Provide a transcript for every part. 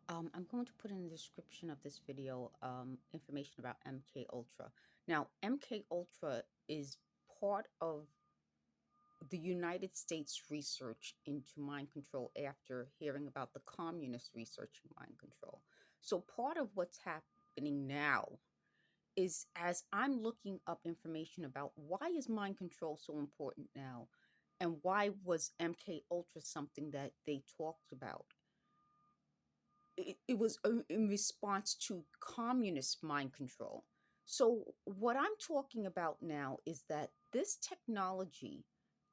I'm going to put in the description of this video information about MK Ultra. Now, MK Ultra is part of the United States research into mind control after hearing about the communist research in mind control. So, part of what's happening now is as I'm looking up information about why is mind control so important now, and why was MK Ultra something that they talked about, it was in response to communist mind control. So, what I'm talking about now is that this technology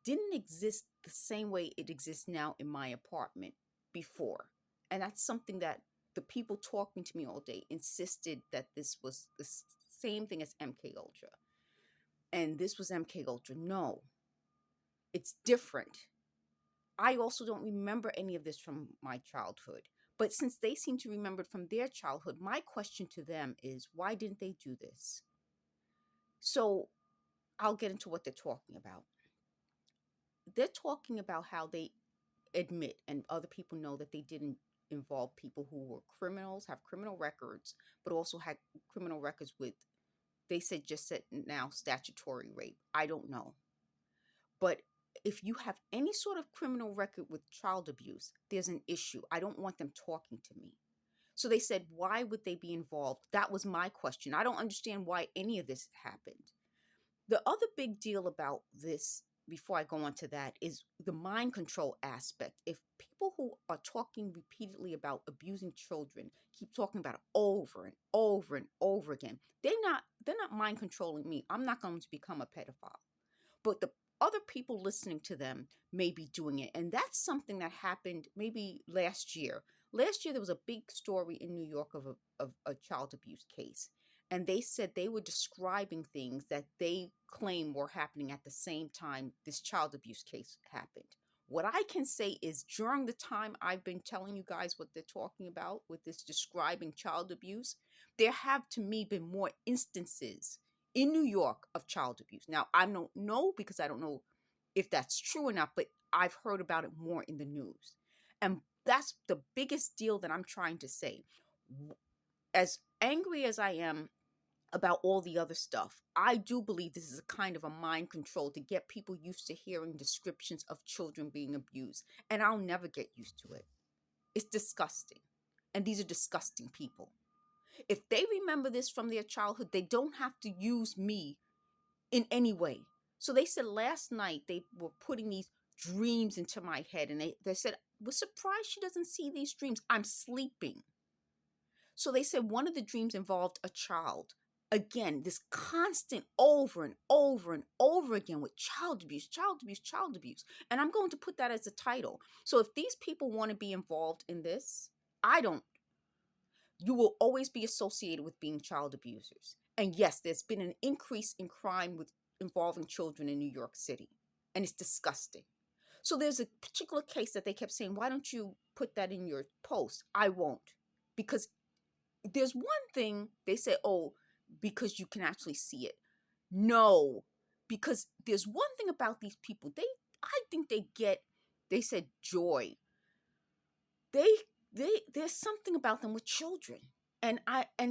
didn't exist the same way it exists now in my apartment before. And that's something that the people talking to me all day insisted that this was the same thing as MK Ultra. And this was MK Ultra. No, it's different. I also don't remember any of this from my childhood. But since they seem to remember it from their childhood, my question to them is, why didn't they do this? So I'll get into what they're talking about. They're talking about how they admit, and other people know, that they didn't involve people who were criminals, have criminal records, but also had criminal records with, they said, just said now, statutory rape. I don't know. But if you have any sort of criminal record with child abuse, there's an issue. I don't want them talking to me. So they said, why would they be involved? That was my question. I don't understand why any of this happened. The other big deal about this, before I go on to that, is the mind control aspect. If people who are talking repeatedly about abusing children keep talking about it over and over and over again, they're not mind controlling me. I'm not going to become a pedophile. But the other people listening to them may be doing it. And that's something that happened maybe last year. Last year, there was a big story in New York of a child abuse case. And they said they were describing things that they claim were happening at the same time this child abuse case happened. What I can say is, during the time I've been telling you guys what they're talking about with this describing child abuse, there have to me been more instances in New York of child abuse. Now, I don't know, because I don't know if that's true or not, but I've heard about it more in the news. And that's the biggest deal that I'm trying to say. As angry as I am about all the other stuff, I do believe this is a kind of a mind control to get people used to hearing descriptions of children being abused. And I'll never get used to it. It's disgusting. And these are disgusting people. If they remember this from their childhood, they don't have to use me in any way. So they said last night they were putting these dreams into my head, and they said, we're surprised she doesn't see these dreams. I'm sleeping. So they said one of the dreams involved a child. Again, this constant over and over and over again with child abuse, child abuse, child abuse. And I'm going to put that as a title. So if these people want to be involved in this, I don't. You will always be associated with being child abusers. And yes, there's been an increase in crime with involving children in New York City, and it's disgusting. So there's a particular case that they kept saying, why don't you put that in your post? I won't, because there's one thing they say, oh, because you can actually see it. No, because there's one thing about these people. I think they said joy. They there's something about them with children. And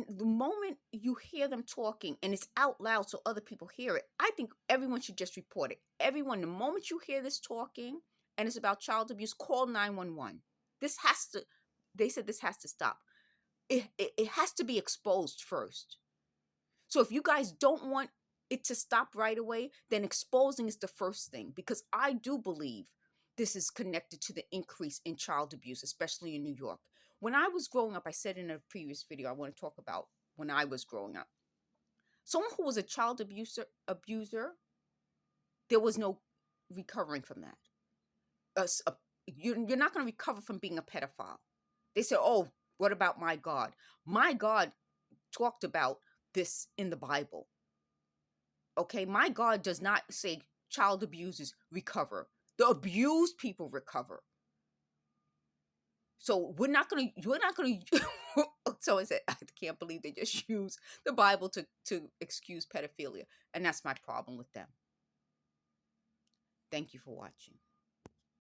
the moment you hear them talking and it's out loud so other people hear it, I think everyone should just report it. Everyone, the moment you hear this talking and it's about child abuse, call 911. This has to, they said this has to stop. It has to be exposed first. So if you guys don't want it to stop right away, then exposing is the first thing, because I do believe this is connected to the increase in child abuse, especially in New York. When I was growing up, I said in a previous video, I want to talk about when I was growing up. Someone who was a child abuser, there was no recovering from that. You're not going to recover from being a pedophile. They said, oh, what about my God? My God talked about this in the Bible. Okay, my God does not say child abusers recover. The abused people recover. So we're not gonna. So I said, I can't believe they just use the Bible to excuse pedophilia, and that's my problem with them. Thank you for watching.